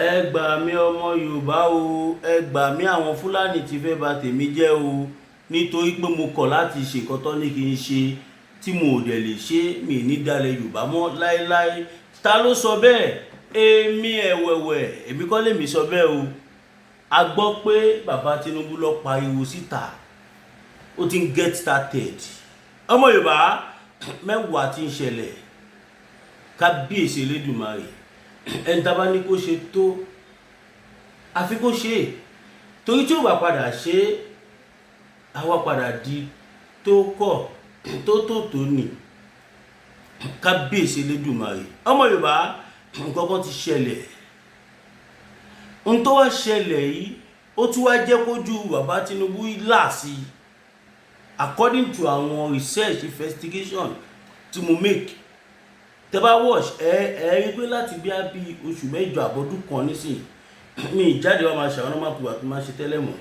ẹ gbà mí ọmọ Yorùbá o, ẹ gbà mí àwọn Fúlàní tí fẹ́ bà tèmi jẹ́ o, nítorí pé mo kọ̀ láti ṣe nǹkan tó ní kí n ṣe tí mo ò dẹ̀ lè ṣe mí ní dalẹ̀ Yorùbá mọ́ láéláé. Ta ló sọ bẹ́ẹ̀? Èmi ẹ̀wẹ̀wẹ̀, èmi kọ́ lèmi sọ bẹ́ẹ̀ o. A gbọ́ pé bàbá Tinubu lọ pariwo síta, ó ti ń get started. Ọmọ Yorùbá mẹ́wàá ti ń ṣẹlẹ̀, kábíyèsí Elédùmarè. Ẹni tá bá ní kó ṣe tó àfi kó ṣe, torí tí ó bá padà ṣe àwa padà di tó kọ̀ tó ní. Kábíyèsí Elédùmarè. Ọmọ Yorùbá nǹkan kan ti ṣẹlẹ̀, ohun tó wá ṣẹlẹ̀ yìí ó tún wá jẹ́ kójú bàbá Tinubu là sí according to àwọn research investigation tí mo make. Tẹ́ bá watch rí pé láti bí oṣù mẹ́jọ àbọ̀dún kan nísìnyí mi ìjáde wa máa ṣàwọn normal people àti máa ṣe tẹ́lẹ̀ mọ́.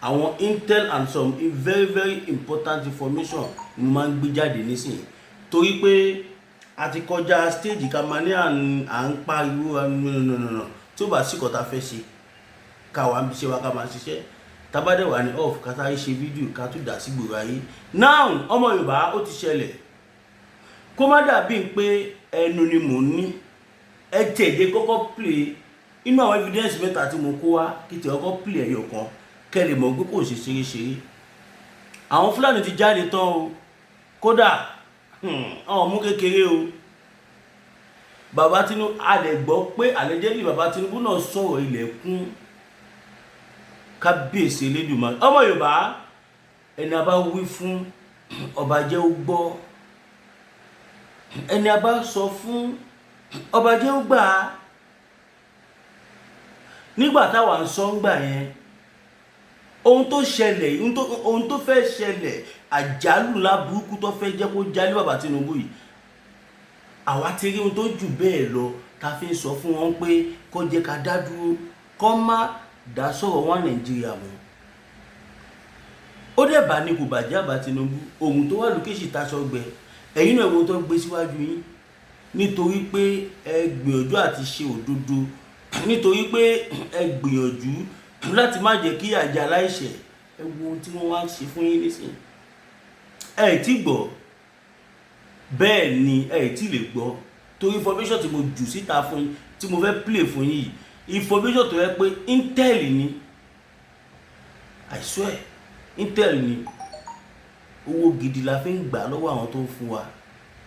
Àwọn intel and some very very important information ni mo máa ń gbé jáde nísìnyí, torí pé a ti kọjá stage ká máa ní à ń pariwo no tí ó bá sì kọ́ ta fẹ́ ṣe ká wà ń bí ṣe wa ká máa ṣiṣẹ́, tabadẹ̀ wà ní off ká sáré ṣe fídíò ká tún dà sí gbòòrò ayé. Now ọmọ Yorùbá ó ti ṣẹlẹ̀, kó má dàbí pé ẹnu ni mò ń ní, ẹ tẹ̀lé kọ́kọ́ play inú àwọn evidence mẹ́ta tí mo kó wá, kí tẹ̀ kọ́kọ́ play ẹyọ kan kẹ́ lè mọ̀ pé kò ṣe ṣeréṣeré. Àwọn Fúlàní ti jáde tán o, kódà àwọn mú kékeré o. Bàbá Tinubu a lè gbọ́ pé allegedly bàbá Tinubu náà sọ̀rọ̀ ilẹ̀kùn. Kábíyèsí Elédùmarè. Ọmọ Yorùbá ẹni a bá wí fún ọba jẹ́ ó gbọ́, ẹni a bá sọ fún ọba jẹ́ ó gbà. Nígbà táwa ń sọ ń gbà yẹn, ohun tó ṣẹlẹ̀, ohun tó fẹ́ ṣẹlẹ̀, àjálù ńlá burúkú tó fẹ́ jẹ́ kó jálé bàbá Tinubu yìí, àwa ti rí ohun tó jù bẹ́ẹ̀ lọ ta fi ń sọ fún wọn pé kó jẹ́ ká dá dúró, kó má dá sọ̀rọ̀ wọn Nàìjíríà mọ́. Ó dẹ̀ bá ní kò bàjẹ́ bàbá Tinubu, ohun tó wà lókè sì taṣọ gbẹ, ẹ̀yin náà ohun tó gbé síwájú yín, nítorí pé ẹ gbìyànjú àti ṣe òdodo, nítorí pé ẹ gbìyànjú láti má jẹ́ kí àjà aláìṣẹ̀, ẹ wo ohun tí wọ́n wá ṣe fún yín nísìnyí. Ẹ tí gbọ́, bẹ́ẹ̀ ni ẹ tí lè gbọ́, torí information tí mo jù síta fún yín, tí mo fẹ́ play fún yín yìí, information tó yẹ pé intel ni, I swear intel ni. Owó gidi la fi ń gbà lọ́wọ́ àwọn tó ń fún wa,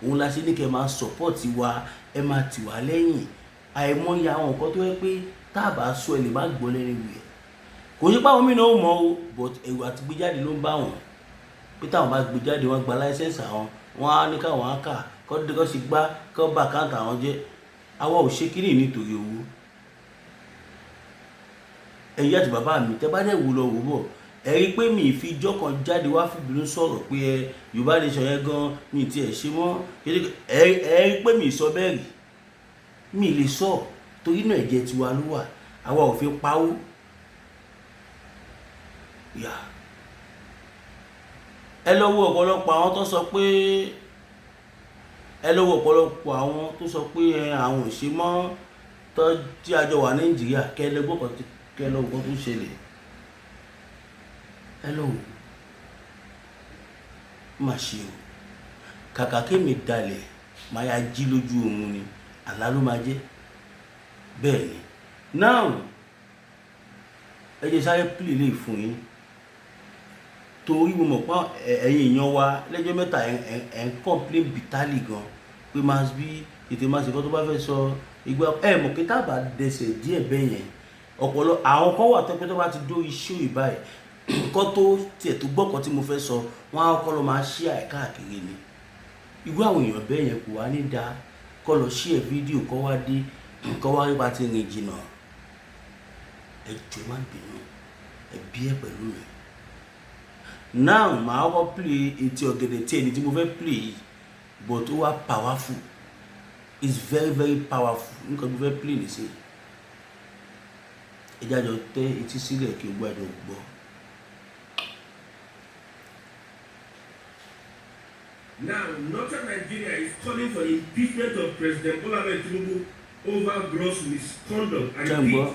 òun la ṣe ní kẹ́ máa support wa, ẹ máa tì wá lẹ́yìn. Àìmọye àwọn nǹkan tó yẹ pé tá a bá sọ ẹ lè má gbọ́ lẹ́nu ìwé, kò ṣe pé àwọn mìíràn ó mọ̀ o, but ẹ̀rù àti gbé jáde ló ń bá wọn, pé táwọn bá gbé jáde wọn gba license àwọn, wọn á ní káwọn á kà kọ́ ṣe gbá kọ́ bá àkáǹtì àwọn jẹ́. Àwa ò ṣe kíní nítorí owó. Ẹ̀yin àti bàbá mi tẹ́ bá dẹ̀ wò lọ wò bọ̀, ẹ rí pé mi fi ijọ́ kan jáde wá fìbínú sọ̀rọ̀ pé Yorùbá nation yẹn gan mi ti ẹ̀ ṣe mọ́, ẹ rí pé mi sọ bẹ́ẹ̀ rí, mi lè sọ, torí náà ẹ̀jẹ̀ tiwa ló wà, àwa ò fi pawó. Ẹ lọ wo ọ̀pọ̀lọpọ̀ àwọn tó sọ pé àwọn ò ṣe mọ́ tó tí a jọ wà Nàìjíríà, kẹ́ lọ gbọ́ kẹ́ lọ nǹkan tó ṣẹlẹ̀. Ẹ lọ wò má ṣe o, kàkà kémi dalẹ̀ máa ya jí lójú oorun ni, àlá ló máa jẹ́ bẹ́ẹ̀ ni. Now ẹ jẹ́ sáré play lè fún yín, torí mo mọ̀ pé ẹ̀yin èèyàn wa lẹ́jọ́ mẹ́ta ẹ̀ ń complain bitterly gan pé máa bí ètò máa ṣe kọ́ tó bá fẹ́ sọ ìgbà mọ̀ pé tábà dẹsẹ̀ díẹ̀ bẹ́ẹ̀ yẹn, ọ̀pọ̀lọpọ̀ àwọn kan wà tó pé tó bá ti dó iṣẹ́ ìbáyìí kọ́ tó tiẹ̀ tó gbọ́kàn tí mo fẹ́ sọ, wọ́n á kọ́ lọ máa share káàkiri ni. Irú àwọn èèyàn bẹ́ẹ̀ yẹn kò wá ní da kọ́ lọ share fídíò kọ́ wá dé kọ́ wá rí bá ti rìn jìnnà. Ẹ jọ̀ọ́ má bínú, ẹ bí ẹ pẹ̀lú mi. Now màá wọ́n play etí ọ̀gẹ̀dẹ̀ tí ẹni tí mo fẹ́ play yìí, but ó wá powerful, it's very very powerful. Nǹkan tí mo fẹ́ play nìṣe, ẹ jájọ tẹ etí sílẹ̀ kí o gbádùn gbọ́. Now, Northern Nigeria is calling for impeachment of President Bola Ahmed Tinubu over gross misconduct. I repeat,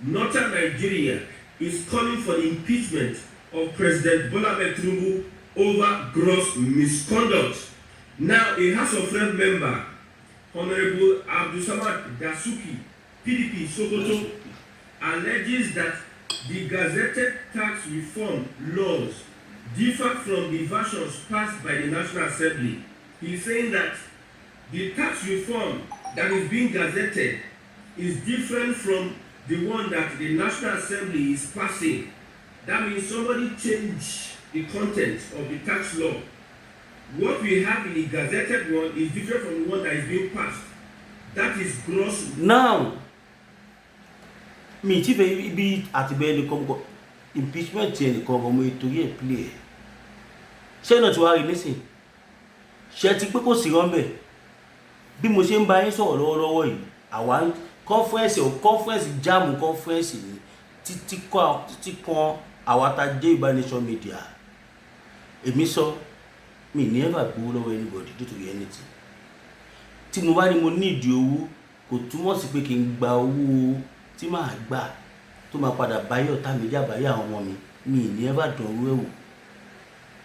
Northern Nigeria is calling for the impeachment of President Bola Ahmed Tinubu over gross misconduct. Now, a House of Rep member, Honorable Abdulsamad Dasuki, PDP Sokoto, alleges that the gazetted tax reform laws differ from the versions passed by the National Assembly. He is saying that the tax reform that is being gazetted is different from the one that the National Assembly is passing. That means somebody changed the content of the tax law. What we have in the gazetted one is different from the one that is being passed. That is gross. Now, mi ti fẹ́ bí àtibẹ́ ẹnìkan kọ impeachment ẹnìkan ọmọ ìtòrí ẹ̀ play ẹ̀ ṣé náà ti wá rí nísìn ṣe ti pé kò sí rọ́ńbẹ̀ bí mo ṣe ń bá yín sọ̀rọ̀ lọ́wọ́lọ́wọ́ yìí àwa conference jáàmù conference ni títí kan àwa ta jẹ́ Yorùbá media èmi sọ mi ní ever gbowó lọ́wọ́ anybody nítorí anything tí mo bá ní mo ní ìdí owó kò túmọ̀ sí pé kí n gba owó tí màá gbà tó máa padà báyọ̀ tá mi jà báyọ̀ àwọn ọmọ mi ní ever dán owó ẹ̀wò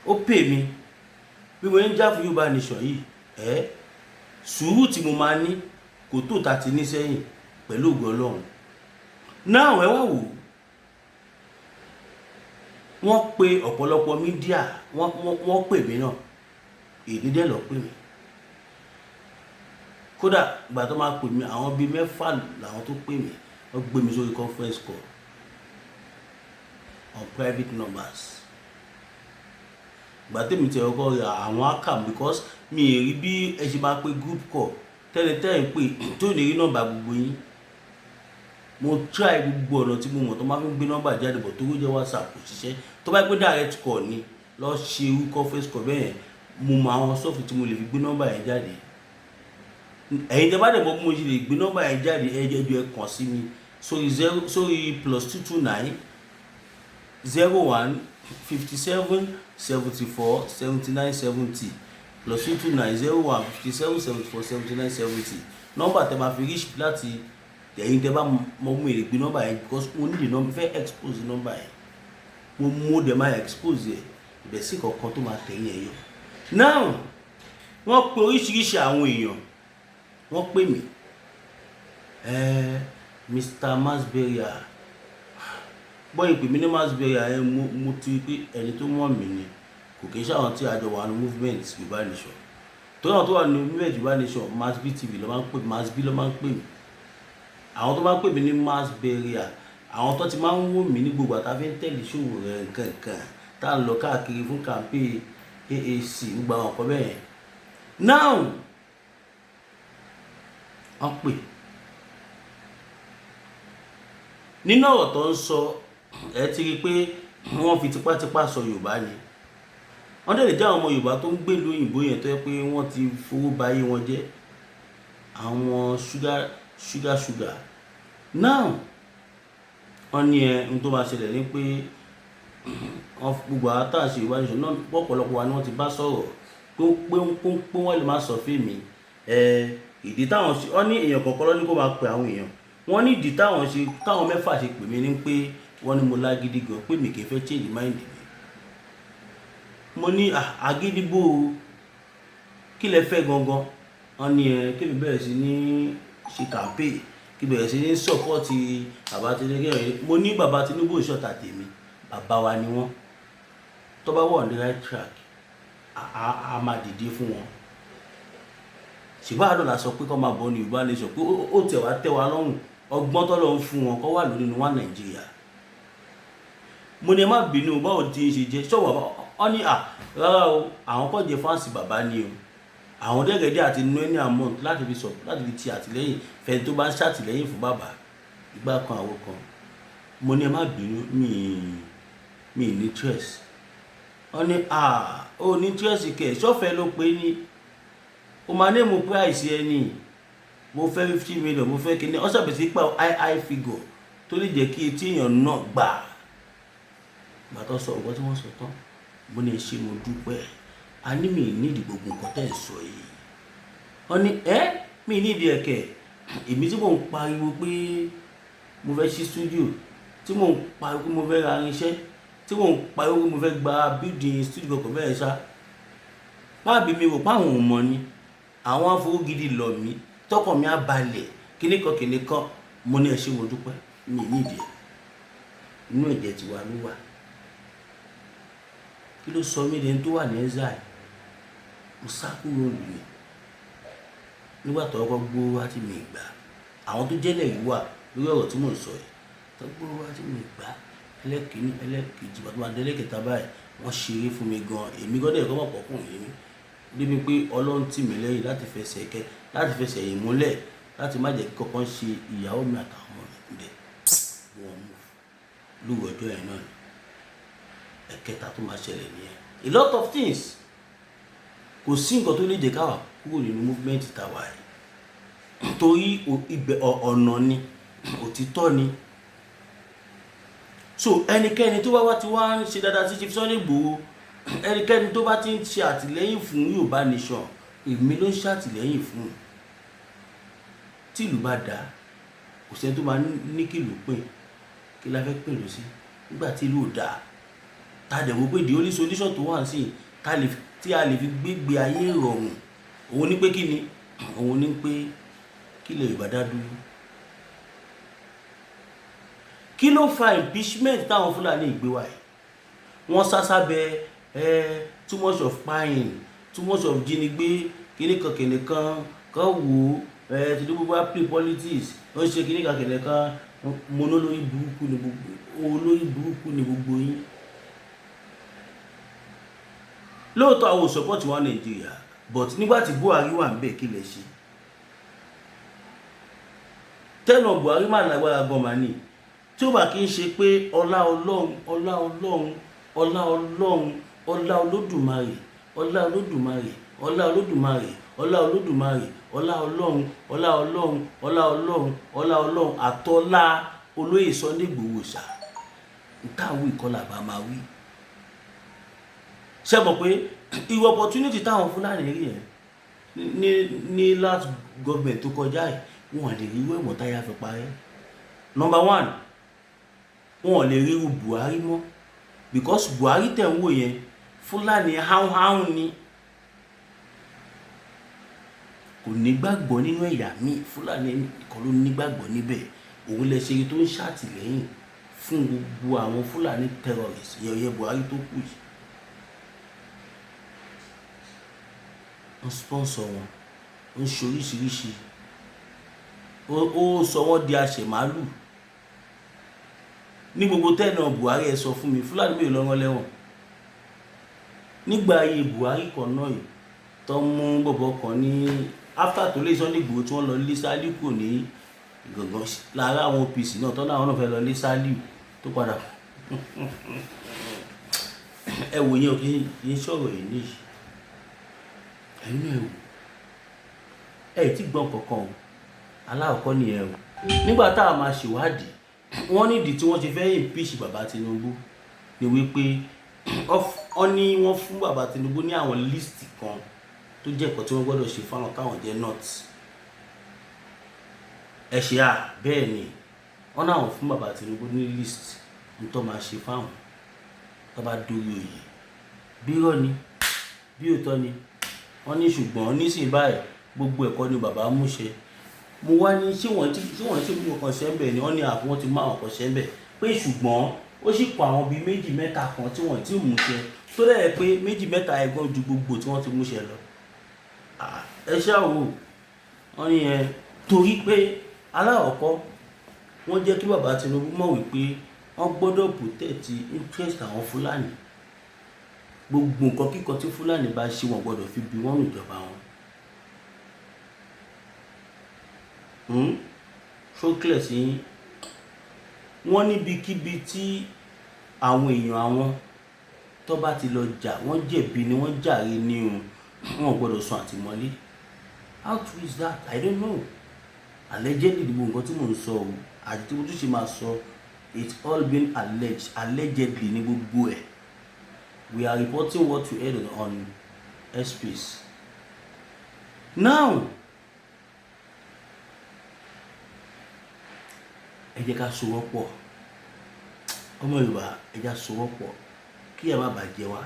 ó pè mí bí mo ń jà fún Yorùbá nation yìí sùúrù tí mo máa ní kò tó ta ti ní sẹ́yìn pẹ̀lú ògo Ọlọ́run náà ẹ wá wò wọ́n pe ọ̀pọ̀lọpọ̀ mídíà wọ́n pè mí náà èdè dẹ̀ lọ pè mí kódà ìgbà tó máa pè mí àwọn bíi 6 làwọn tó pè mí wọ́n gbé mi sórí conference call on private numbers ìgbà tèmi tẹ ọkọ rẹ àwọn akam because mi ì rí bí ẹ ṣe máa pe group call tẹ́lẹ̀ pé tó ní rí nọ́mbà gbogbo yín mo try gbogbo ọ̀nà tí mo mọ̀ tó máa fi gbé nọ́mbà jáde bọ̀ tó jẹ́ WhatsApp kò ṣiṣẹ́ tó bá pé direct call ni lọ ṣe irú conference call bẹ́ẹ̀ mo mọ àwọn soft tí mo lè fi gbé nọ́mbà yẹn jáde ẹ̀yin tẹ́ bá dẹ̀ mọ̀ bí mo ṣe lè gbé nọ́mbà yẹn jáde ẹjọ́ ẹ kàn sí mi sórí +229 01 57 74 79 70 +229 01 57 74 79 70 nọ́mbà tẹ́ máa fi reach láti ẹ̀yin tẹ́ bá mọ̀ mú èrè gbé nọ́mbà yẹn because mo ní nọ́mbà fẹ́ expose nọ́mbà yẹn mo mú dẹ̀ máa expose yẹ ibẹ̀ sí kankan tó máa tẹ̀yìn ẹ̀yọ. now wọ́n pe oríṣiríṣi àwọn èèyàn wọ́n pè mí Mr. Masberia bọ́ ìpè mí ní Masberia mo ti pé ẹni tó mọ̀ mí ni kò kí n ṣàwọn tí àjọ wà ní movement Yorùbá nation tó náà tó wà ní movement Yorùbá nation Masbi TV ló máa ń pè Masbi ló máa ń pè mí àwọn tó máa ń pè mí ní Masberia àwọn tó ti máa ń wò mí ní gbogbo àtàfẹ́ ń tẹ̀lé ṣòwò rẹ̀ nǹkan tá à ń lọ káàkiri fún campaign AAC gbogbo àwọn ọkọ bẹ́ẹ̀ now wọ́n pè nínú ọ̀rọ̀ tó ń sọ ẹ ti rí i pé wọ́n fi tipátipá sọ Yorùbá ni wọ́n dẹ̀ lè jẹ́ àwọn ọmọ Yorùbá tó ń gbé ìlú òyìnbó yẹn tó yẹ pé wọ́n ti fowó bayé wọn jẹ́ àwọn ṣúgà now wọ́n ní ohun tó máa ṣẹlẹ̀ ní pé gbogbo àtàṣe Yorùbá nation náà pọ̀pọ̀lọpọ̀ wa ni wọ́n ti bá sọ̀rọ̀ pé wọ́n lè má sọ fèmí ìdí táwọn ṣe wọ́n ní èèyàn kọ̀ọ̀kan lọ́ní kó máa pe àwọn èèyàn wọ́n ní ìdí táwọn 6 ṣe pè mí ní pé wọ́n ní mo lágídí gan pé mi kì í fẹ́ change mind mi mo ní àgídígbò kí lẹ fẹ́ gangan wọ́n ní kí mi bẹ̀rẹ̀ sí ní ṣe campaign kí bẹ̀rẹ̀ sí ní support bàbá Tinubu mo ní bàbá Tinubu ìṣọ̀tà tèmi bàbá wa ni wọ́n tó bá wọ̀ on the right track a máa dìde fún wọn ṣùgbọ́n àdọ́là sọ pé kọ́ máa bọ́ ní Yorùbá nation pé ó tẹ̀ wá lọ́rùn ọgbọ́n tọ́lọ́ ń fún wọn kọ́ wà lórí ní wà Nàìjíríà mo ní ẹ má bínú báwo tí ń ṣe jẹ́ ṣọ́wọ́ ọ ní rárá o àwọn kọ́ jẹ́ fáǹsì bàbá ni o àwọn dẹ́gẹ̀dẹ́ àti nínú ẹni amount láti fi ti àtìlẹ́yìn fẹ́ni tó bá ń ṣàtìlẹ́yìn fún bàbá ìgbà kan àwọn kan mo ní ẹ má bínú mi ní stress ọ ní ó ní stress kẹ̀ ṣọ́fẹ́ ló pé ní o máa ní mo price ẹni mo fẹ́ 50 million mo fẹ́ kíní ọ̀sẹ̀ bẹ̀sí pa high figure tó lè jẹ́ kí etí èèyàn náà gbà gbàtọ́ sọ ọ̀gbọ́n tí wọ́n sọ tán mo ní ṣe mo dúpẹ́ a ní mi nídìí gbogbo nǹkan tẹ́ ẹ̀ sọ yìí wọ́n ní mi nídìí ẹ̀kẹ́ èmi tí mò ń pariwo pé mo fẹ́ ṣí studio, tí mò ń pariwo pé mo fẹ́ ra irinṣẹ́, tí mò ń pariwo pé mo fẹ́ gba building studio kankan bẹ́ẹ̀ ṣá, má bí mi rò pé àwọn ò mọ̀ ni, àwọn afowó gidi lọ mí, tọkàn mi á balẹ̀ kíníkan mo ní ẹ ṣé mo dúpẹ́, mi ní ìdí ẹ̀, inú ẹ̀jẹ̀ tiwa ló wà. Kí ló sọ mí lẹ́ni tó wà ní exile? Mo sá kúrò lùmí nígbà tó ọkọ̀ gbówó wá tí mi gbà. Àwọn tó jẹ́lẹ̀ yìí wà lórí ọ̀rọ̀ tí mò ń sọ yìí, tó gbówó wá tí mi gbà, ẹlẹ́kìíní ẹlẹ́kejì bàtú máa dẹ́lẹ́kẹta báyìí wọ́n ṣeré fún mi gan. Èmi gọ́dẹ̀ ẹ̀kọ́ mọ̀ pọ̀kùnrin mi débi pé Ọlọ́run tì mí lẹ́yìn láti fẹsẹ̀ yìí múlẹ̀, láti má jẹ́ kí kankan ṣe ìyàwó mi àtàwọn ọmọ mi dẹ̀ wọ́n mú lúwọ̀ ọjọ́ yẹn náà ni. Ẹ̀kẹta tó máa ṣẹlẹ̀ nìyẹn. A lot of things. Kò sí nǹkan tó lè jẹ́ káwà kúrò nínú movement tàwa yìí, torí ọ̀nà ni, òtítọ́ ni. So ẹnikẹ́ni tó bá wá ti wá ń ṣe dáadáa sí Chief Sunday Igboho, ẹnikẹ́ni tó bá ti ń ṣe àtìlẹ́yìn fún Yorùbá nation, èmi ló ń ṣàtìlẹ́yìn fún. Tí ìlú bá dáa, kò sẹ́ni tó máa ní kí ìlú pín, kí la fẹ́ pín lọ sí nígbà tí ìlú ò dáa. Ta dẹ̀ wò pé the only solution tó wà sí tí a lè fi gbégbé ayé rọrùn, òun ní pé kí ni? Òun ní pé kí ilẹ̀ Yorùbá dá dúró. Kí ló fa impeachment táwọn Fúlàní ìgbé wa yìí? Wọ́n sásábẹ́ too much of spying, too much of jínigbé, kíníkan kan wò Tinubu bá play politics, wọ́n ṣe kíníkan mo ní olórí burúkú ni gbogbo yín. Lóòótọ́ àwọn support wa Nàìjíríà, but nígbàtí Buhari wà ń bẹ̀ kí lẹ ṣe? Tẹ́nà Buhari máa lágbára gan mà ní, tí ó bá kí ń ṣe pé ọlá Ọlọ́run, àtọ́lá olóyè Sunday Igboho ṣá, ìtàwí ìkọlà bá máa wí. Ṣé mọ̀ pé irú opportunity táwọn Fúlàní rí ẹ̀ ní last government tó kọjá ẹ̀, wọ́n lè rí irú ẹ̀mọ́ táyà fi parẹ́. Number one, wọ́n lè rí irú Buhari mọ́, because Buhari tẹ̀ ń wò yẹn Fúlàní háhùn ni, kò nígbàgbọ́ nínú ẹ̀yà míì, Fúlàní nìkan ló nígbàgbọ́ níbẹ̀. Òun lè ṣe èyí tó ń ṣàtìlẹ́yìn fún gbogbo àwọn Fúlàní terrorists yẹ̀yẹ́ Buhari tó kù yìí. Wọ́n sponsor wọn, ó ń ṣe oríṣiríṣi, ó sọ wọ́n di àṣemàálù. Ní gbogbo tẹ́nà Buhari ẹ sọ fún mi, Fúlàní mélòó lọ́wọ́ lẹ́wọ̀n? Nígbà ayé Buhari kan náà yìí, tó mú bọ̀bọ̀ kan ní after tó lé Sunday Igboho tí wọ́n lọ lé Sálíù kò ní gangan lára àwọn OPC náà, tọ́nà àwọn náà fẹ́ lọ lé Sálíù tó padà. Ẹ wò yẹn kí n sọ̀rọ̀ yìí níyì. Ẹ̀yin náà wò, ẹ̀ tí gbọ́n kankan o, aláwọ̀kọ́ ni ẹ o. Nígbà tá a máa ṣèwádìí, wọ́n nídìí tí wọ́n ti fẹ́ impeach bàbá Tinubu ni wípé wọ́n ní wọ́n fún bàbá Tinubu ní àwọn list kan tó jẹ́ ẹ̀kọ́ tí wọ́n gbọ́dọ̀ ṣe fáwọn táwọn jẹ́ north. Ẹ ṣe bẹ́ẹ̀ ni wọ́n náà fún bàbá Tinubu ní list ní tó máa ṣe fáwọn tó bá dórí oyè. Bí irọ́ ni bí òótọ́ ni, wọ́n ní ṣùgbọ́n nísìnyí báyìí gbogbo ẹ̀kọ́ ni bàbá mú ṣe. Mo wá ní ṣé wọ́n ti mú ọkàn ṣẹ́ńbẹ̀ ni, wọ́n ní àwọn ti má ọkàn ṣẹ́ńbẹ̀ pé ṣùgbọ́n ó sì kọ àwọn bíi 2 mẹ́ta kan tí wọ́n ti mú ṣe, tó dẹ̀ pé 2 mẹ́ta ẹ̀gbọ́n ju gbogbo tí wọ́n ti mú ṣe lọ. Ẹ ṣáà wò, wọ́n ní ẹ torí pé aláwọ̀kọ́ wọ́n jẹ́ kí bàbá Tinubu mọ̀ wípé wọ́n gbọ́dọ̀ protect interest àwọn Fúlàní. Gbogbo nǹkan kíkan tí Fúlàní bá ṣe wọ́n gbọ́dọ̀ fi bí wọ́n ìjọba wọn. So clear sí yín. Wọ́n níbikíbi tí àwọn èèyàn àwọn tó bá ti lọ jà, wọ́n jẹ̀bi ni wọ́n jàre ní o, wọ́n gbọ́dọ̀ sùn àtìmọ́lé. How true is that? I don't know. Allegedly gbogbo nǹkan tí mò ń sọ o, àti tí mo tún ṣe máa sọ, it's all been alleged, allegedly ní gbogbo ẹ̀. We are reporting what we heard on Space. Now ẹ jẹ́ ká sowọ́pọ̀ ọmọ Yorùbá, ẹ jẹ́ ká sowọ́pọ̀ kí ẹ má bàjẹ́ wá.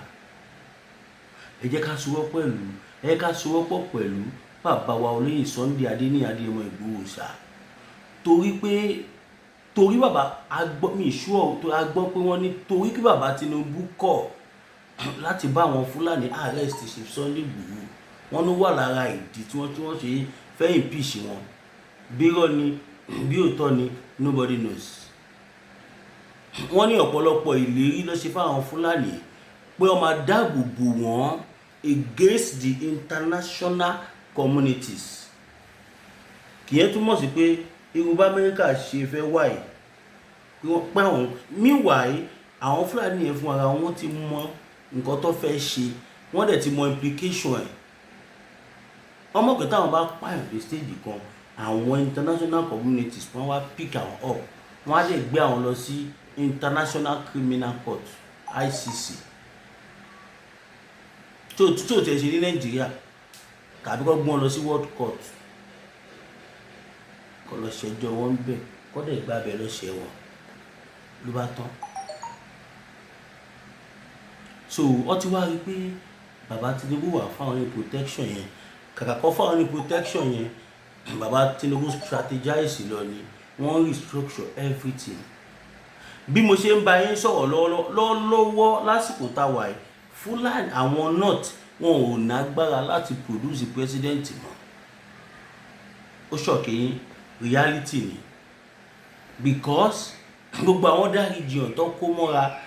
Ẹ jẹ́ ká sowọ́pọ̀ pẹ̀lú bàbá wa olóyè Sunday Adéníyì Adéyẹmọ Ìgbòho Òòṣà, torí bàbá agbọ́ mi ìṣúọ̀ tó agbọ́ pé wọ́n ní torí kí bàbá Tinubu kọ̀ láti bá àwọn Fúlàní arrest ṣe Sunday Ìgbòho, wọ́n ló wà lára ìdí tí wọ́n ṣe fẹ́ impeach wọn. Bírọ́ ni bí òótọ́ ni nobody knows. Wọ́n ní ọ̀pọ̀lọpọ̀ ìlérí ló ṣe fáwọn Fúlàní pé wọ́n máa dáàbò bò wọ́n against the international communities. Kìí túmọ̀ sí pé irú bá Amẹ́ríkà ṣe fẹ́ wáyé pé wọ́n pẹ́ àwọn meanwhile àwọn Fúlàní yẹn fún ara wọn ti mọ nǹkan tó fẹ́ ṣe, wọ́n dẹ̀ ti mọ implication ẹ̀. Ọmọ pé táwọn bá pààyàn dé stage kan, àwọn international communities wọ́n wá pick àwọn up, wọ́n á lè gbé àwọn lọ sí International Criminal Court ICC tó tẹ̀ ṣe ní Nàìjíríà, tàbí kó gbọ́n lọ sí World Court kó lọ ṣẹjọ́ wọn bẹ̀, kó dẹ̀ gbá bẹ̀ lọ ṣẹ̀ wọn ló bá tán. So wọ́n ti wá rí pé bàbá Tinubu wà fáwọn ní protection yẹn, kàkà kọ́ fáwọn ní protection yẹn, bàbá Tinubu strategize lọ ni wọ́n restructure everything. Bí mo ṣe ń bá yín sọ̀rọ̀ lọ́wọ́ lásìkò táwa yìí, Fúlàní àwọn north wọn ò nágbára láti produce president mọ́. Ó ṣọ̀kẹ́ yín, reality ni, because gbogbo àwọn dá region tó kó mọ́ra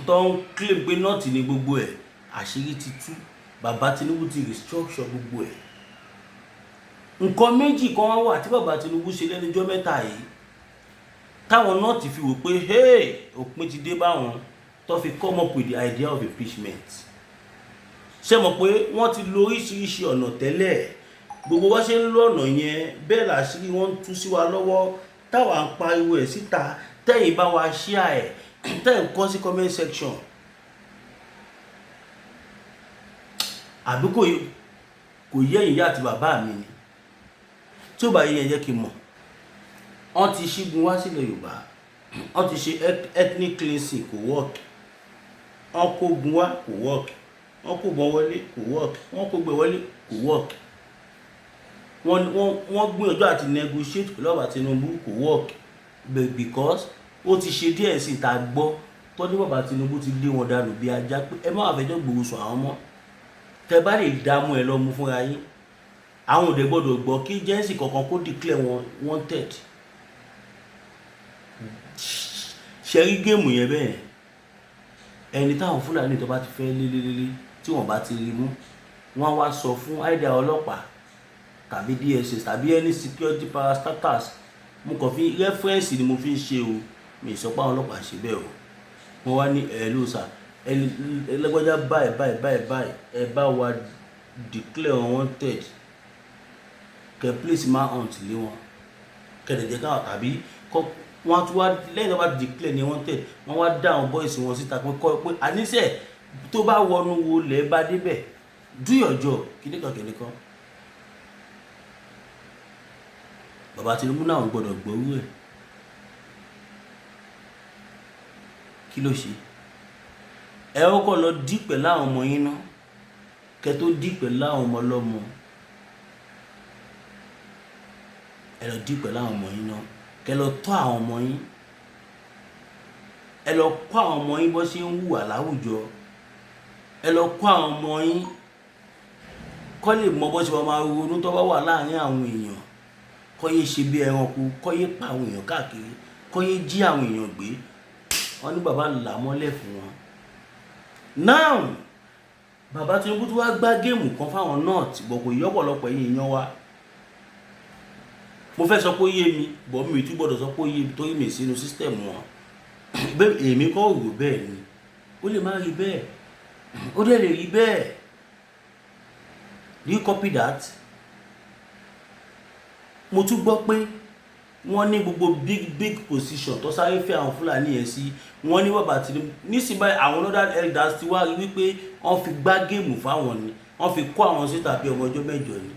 tó ń claim pé north ni gbogbo ẹ̀, àṣírí ti tú. Bàbá Tinubu ti restructure gbogbo ẹ̀. Nǹkan méjì kan wà tí bàbá Tinubu ṣe lẹ́nujọ́ mẹ́ta yìí táwọn north fi wò pé hey òpin ti dé báwọn, tó fi come up with the idea of impeachment. Ṣé mọ̀ pé wọ́n ti lo oríṣiríṣi ọ̀nà tẹ́lẹ̀, gbogbo wá ṣe ń lo ọ̀nà yẹn bẹ́ẹ̀ làṣírí wọ́n tú sí wa lọ́wọ́, táwa ń pariwo ẹ̀ síta, tẹ́yìn bá wa share ẹ̀, tẹ́yìn kọ sí comment section. Àbí kò yẹ ìyá àti bàbá mi ni? Tí ó bá yẹ jẹ́ kí n mọ̀. Wọ́n ti ṣígun wá sílẹ̀ Yorùbá, wọ́n ti ṣe ethnic cleansing, kò work. Wọ́n kó gun wá, kò work. Wọ́n kó bọ̀ wọlé, kò work. Wọ́n kó gbé wọlé, kò work. Wọ́n gbìyànjú àti negotiate pẹ̀lú bàbá Tinubu, kò work. Because ó ti ṣe díẹ̀ sí ìta gbọ́ tó ní bàbá Tinubu ti lé wọn dànù bí ajá pé ẹ má fẹjọ́ Ìgbòho sùn àwọn ọmọ. Tẹ bá lè dààmú ẹ lọ mú fúnra yín. Àwọn òde gbọ́dọ̀ gbọ́ kí jẹ́nsì kankan kó declare wọn wanted. Ṣe rí géèmù yẹn bẹ́ẹ̀, ẹni táwọn Fúlàní tó bá ti fẹ́ lélélélé tí wọ́n bá ti rí mú, wọ́n wá sọ fún either ọlọ́pàá tàbí DSS tàbí any security parastatals. Mo kàn fi reference ni mo fi ń ṣe o, mi sọ pé àwọn ọlọ́pàá ṣe bẹ́ẹ̀ o. Wọ́n wá ní ló sà ẹni ẹlẹ́gbẹ́já báyìí ẹ bá wa declare wanted, kẹ place man hunt lé wọn, kẹ̀dẹ̀jẹ̀ káwọn tàbí wọ́n tún wá lẹ́yìn tó bá declare ni wanted, wọ́n wá dá àwọn boys wọn síta pé àníṣe tó bá wọnú wo lẹ́ bá débẹ̀, do your job kìnìkan. Bàbá Tinubu náà gbọ́dọ̀ gbọ́rú ẹ̀. Kí ló ṣe? Ẹ kọ́kọ́ lọ dí pẹ̀lú àwọn ọmọ yín náà, kẹ́ tó dí pẹ̀lú àwọn ọmọ ọlọ́mọ. Ẹ lọ dí pẹ̀lú àwọn ọmọ yín náà, kẹ́ lọ tọ́ àwọn ọmọ yín. Ẹ lọ kọ́ àwọn ọmọ yín bó ṣe ń hùwà láwùjọ. Ẹ lọ kọ́ àwọn ọmọ yín kọ́ lè mọ bó ṣe máa ronú tó bá wà láàrin àwọn èèyàn. Kọ́ yé ṣe bí ẹranko, kọ́ yé pa àwọn èèyàn káàkiri, kọ́ yé jí àwọn èèyàn gbé. Wọ́n ní bàbá là mọ́lẹ̀ fún wọn. Now bàbá Tinubu tó wá gbá géèmù kan fáwọn north, bọ̀ kò yí ọ̀pọ̀lọpọ̀ èèyàn wa. Mo fẹ́ sọ pé ó yé mi, bọ̀ mi tún gbọ́dọ̀ sọ pé ó yé mi torí mi sínú system wọn. Èmi kọ́ rò bẹ́ẹ̀ ni, ó lè má rí bẹ́ẹ̀, ó dẹ̀ lè rí bẹ́ẹ̀. Do you copy that? Mo tún gbọ́ pé wọ́n ní gbogbo big position tó sáré fẹ́ àwọn Fúlàní yẹn sí, wọ́n ní bàbá Tinubu nísìnyí báyìí àwọn other elders ti wá rí wípé wọ́n fi gbá géèmù fáwọn ni, wọ́n fi kó àwọn síta bí ọmọ ọjọ́ mẹ́jọ ni.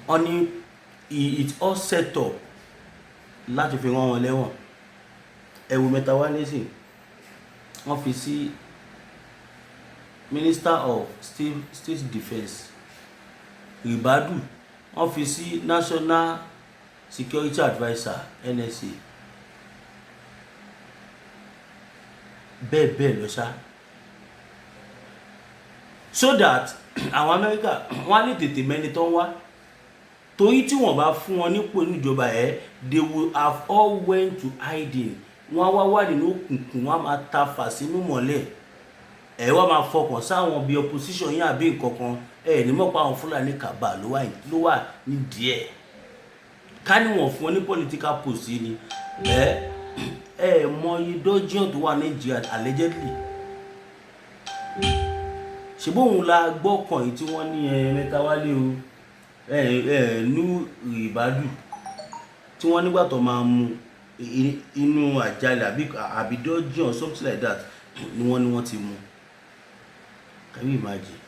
wọ́n ní it all set up láti fi rán wọn lẹ́wọ̀n. ẹ̀wù mẹ́ta wá nísìn wọ́n fi sí Minister of State Defence Ribadu, wọ́n fi sí National Security Adviser NSA, bẹ́ẹ̀ lọ ṣá, so that àwọn Amẹ́ríkà wọ́n á lè tètè mẹ́ni tó ń wá, torí tí wọ́n bá fún wọn nípò níjọba they will have all went to hiding. Wọ́n á wá nínú òkùnkùn, wọ́n á máa ta fà sínú mọ́lẹ̀, wá máa fọkàn sáwọn bíi opposition yín àbí nǹkankan, ní mọ̀ pé àwọn Fúlàní kàbà ló wà nídìí ẹ̀. Ká ní wọ́n fún wọn ní political post ni mọ iye dọ́jọ́ tó wà Nàìjíríà allegedly. ṣùgbọ́n òun la gbọ́ kan yìí tí wọ́n ní Mẹ́tawálé o ní Ribadu tí wọ́n nígbà tó máa mú inú àjálẹ̀ àbí dọ́jọ́ something like that ni wọ́n ti mú. Can you imagine?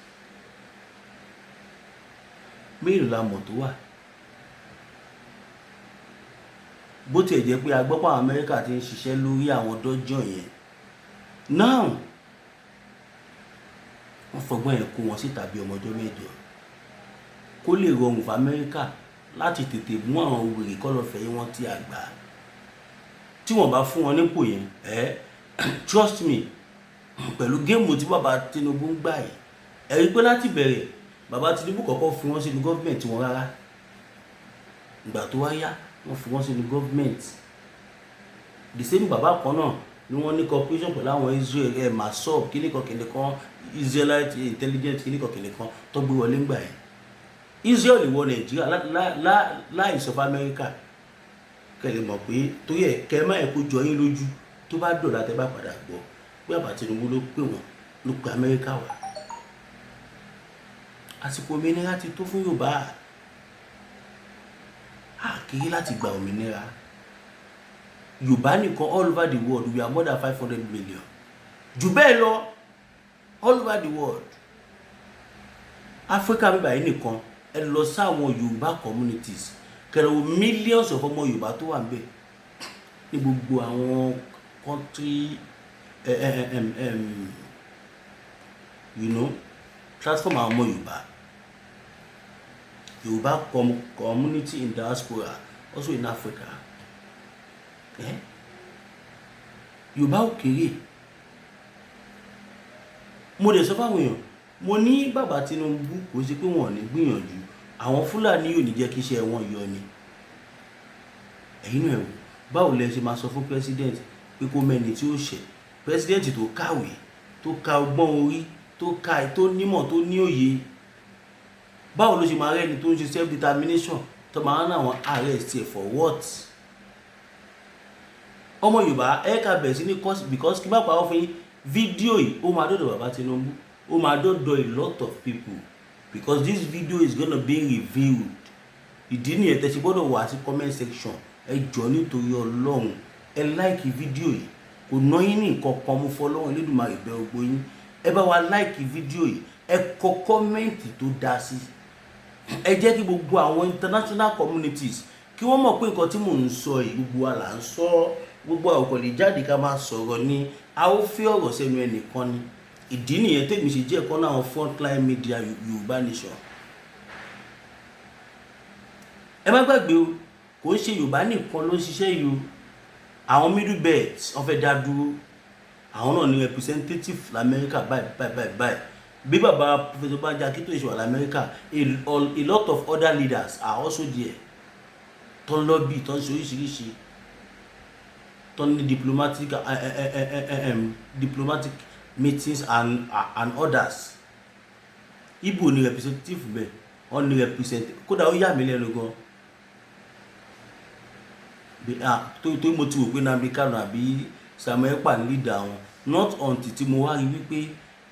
Mélòó la mọ̀ tó wà? Bó tiẹ̀ jẹ́ pé a gbọ́ pé àwọn Amẹ́ríkà ti ń ṣiṣẹ́ lórí àwọn dọ́jọ́ yẹn. Now wọ́n fọgbọ́n yẹn kó wọn síta bí ọmọ ọjọ́ mẹ́jọ kó lè rọrùn fún Amẹ́ríkà láti tètè mú àwọn wèrè kọ́lọ́fẹ̀ẹ́ yẹn wọ́n ti àgbà. Tí wọ́n bá fún wọn nípò yẹn trust me, pẹ̀lú géèmù tí bàbá Tinubu ń gbà yìí, ẹ rí pé láti bẹ̀rẹ̀ bàbá Tinubu kọ́kọ́ fi wọ́n sínú gọ́ọ̀mẹ̀ntì wọn rárá. Ìgbà tó wá yá wọ́n fi wọ́n sínú gọ́ọ̀mẹ̀ntì. The same bàbá kan náà ni wọ́n ní cooperation pẹ̀lú àwọn Israel Masob kíníkan Israelite intelligence kíníkan tó gbé wọlé ńgbà yẹn. Israel wọ Nàìjíríà láì sọ fún Amẹ́ríkà. Kẹ́lẹ́ mọ̀ pé torí ẹ̀ kẹ́ máa kó jọ yín lójú tó bá dọ̀la tẹ́ bá padà gbọ́ pé bàbá Tinubu ló pè wọ́n ló pe Amẹ́ríkà wá. Àsìkò òmìnira ti tó fún Yorùbá. Kiri láti gba òmìnira. Yorùbá nìkan all over the world we are more than 500 million. Jù bẹ́ẹ̀ lọ all over the world. Africa bíbá yìí nìkan ẹ lọ sáwọn Yorùbá communities kẹrẹwò millions of ọmọ Yorùbá tó wà ń bẹ̀ ní gbogbo àwọn country transform àwọn ọmọ Yorùbá community in diaspora also in Africa. Yorùbá ò kéré. Mo dẹ̀ sọ fáwọn èèyàn mo ní bàbá Tinubu kò sí pé wọn ò ní gbìyànjú, àwọn Fúlàní yóò ní jẹ́ kí iṣẹ́ wọn yọ ni. Ẹ̀yin náà wò báwo lẹ ṣe máa sọ fún president pé kó mẹ́ni tí ó ṣẹ̀, president tó kàwé tó ka ọgbọ́n orí tó nímọ̀ tó ní òye, báwo ló ṣe máa rẹ́ni tó ń ṣe self determination tó máa ń àwọn arrest ẹ̀ for what? Ọmọ Yorùbá ká bẹ̀rẹ̀ sí ní course because kí bá pa ọ́ fún yín fídíò yìí ó máa dọ́dọ̀ bàbá Tinubu, ó máa dọ́dọ̀ a lot of people because this video is gonna be revealed. Ìdí nìyẹn tẹ́ ṣe gbọ́dọ̀ wá sí comment section ẹ jọ̀ọ́ nítorí Ọlọ́run ẹ like fídíò yìí, kò ná yín ní nǹkan kan, mo fọlọ́run Elédùmarè bẹ̀ gbogbo yín, ẹ bá wa like fídíò yìí, ẹ kọ kọ́mẹ́ǹtì tó dá sí, ẹ jẹ́ kí gbogbo àwọn international communities kí wọ́n mọ̀ pé nǹkan tí mò ń sọ yìí gbogbo wa là ń sọ, gbogbo àwọn kò lè jáde ká máa sọ̀rọ̀ ní a ó fi ọ̀rọ̀ sẹ́nu ẹnìkan ni. Ìdí nìyẹn tèmi ṣe jẹ́ ẹ̀kọ́ náà frontline media Yorùbá Nation. Ẹ má gbàgbé o, kò ń ṣe Yorùbá nìkan ló ń ṣiṣẹ́ yìí o, àwọn middle belt wọ́n fẹ́ dá dúró, àwọn náà ní representative l'Amẹ́ríkà báyìí. Bí bàbá Professor Banji Akintoye wà l'Amẹ́ríkà, a lot of other leaders are also there. Tó ń lobby, tó ń ṣe oríṣiríṣi, tó ń ní diplomatic meetings and others. Igbo ni representative bẹ́ẹ̀, wọ́n ní representative, kódà ó yà mí lẹ́nu gan. Tó mo ti wò pé Nnamdi Kanu àbí Samuel Ekpa ní leader wọn, not until tí mo wá rí wípé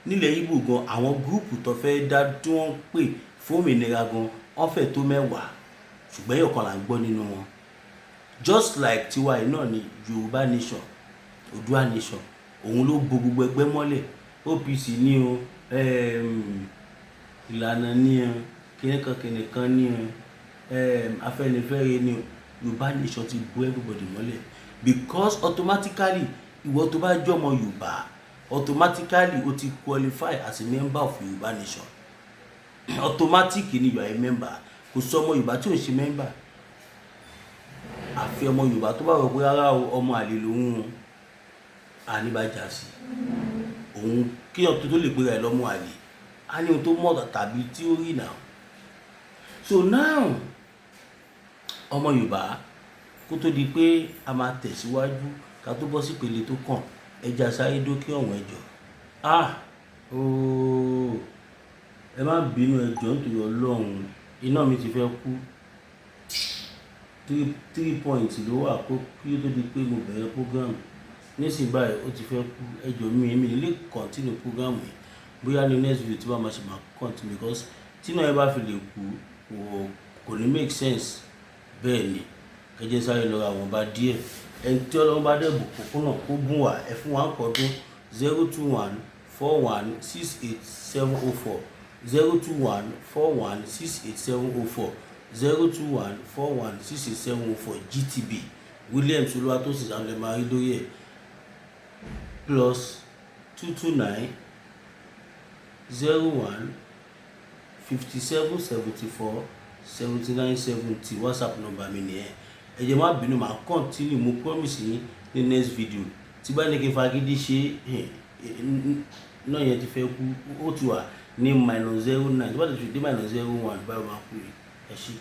nílẹ̀ Igbo gan àwọn gúrùpù tó fẹ́ dá tí wọ́n pè fún òmìnira gan wọ́n fẹ́ tó 10, ṣùgbọ́n ẹ̀yọ̀kan là ń gbọ́ nínú wọn. Just like tiwa yìí náà ni Yorùbá Nation, Oòduà Nation, òun ló bo gbogbo ẹgbẹ́ mọ́lẹ̀, OPC ní o, ìlànà ní o, kìnìkan ní o, Afẹ́nifẹ́re ni Yorùbá nation ti bó everybody mọ́lẹ̀ because automatically ìwọ tó bá jọmọ Yorùbá automatically o ti qualify as a member of Yorùbá nation automatic ni you are a member. Kò sọmọ Yorùbá tí ò ń ṣe member àfi ọmọ Yorùbá tó bá rò pé rárá ọmọ àlè lòun àníbàjá sí òun kí ọ̀tún tó lè pera ẹ̀ lọ́mọ àlè á ní ohun tó mọ̀ tàbí tí ó rí náà. So now ọmọ Yorùbá kó tó di pé a máa tẹ̀síwájú ká tó bọ́ sí ìpele tó kàn ẹja sáré dókè ọ̀wọ́n ẹjọ́ ẹ má bínú ẹjọ́ nítorí Ọlọ́run iná mi ti fẹ́ kú 3 points ló wà kó kí ó tó di pé mo bẹ̀rẹ̀ program nísìnyí báyìí ó ti fẹ́ kú ẹjọ́ mi lè continue program yìí bóyá ní next video tí wọ́n máa ṣe máa continue because tí náà ẹ bá fi lè kú kò ní make sense bẹ́ẹ̀ ni kẹjẹ sáré lọ àwọn ọba díẹ̀ ẹni tí Ọlọ́run bá dẹ̀ bùkún náà kó bùn wá ẹ fún wa ń kọ́dún 02141687040 02141687040 02141687040 GTB Williams Olúwatósìn Amlẹ́marí lórí ẹ̀ +229 01 57 74 79 70 WhatsApp number mi nìyẹn. Ẹ jẹ́ má bínú máa continue mo promise yín ní next video tí bá ní kí n fagídí ṣe náà yẹn ti fẹ́ kú ó ti wà ní -09 tí bá ti fi dé -01 báyìí máa kú ẹ ṣé.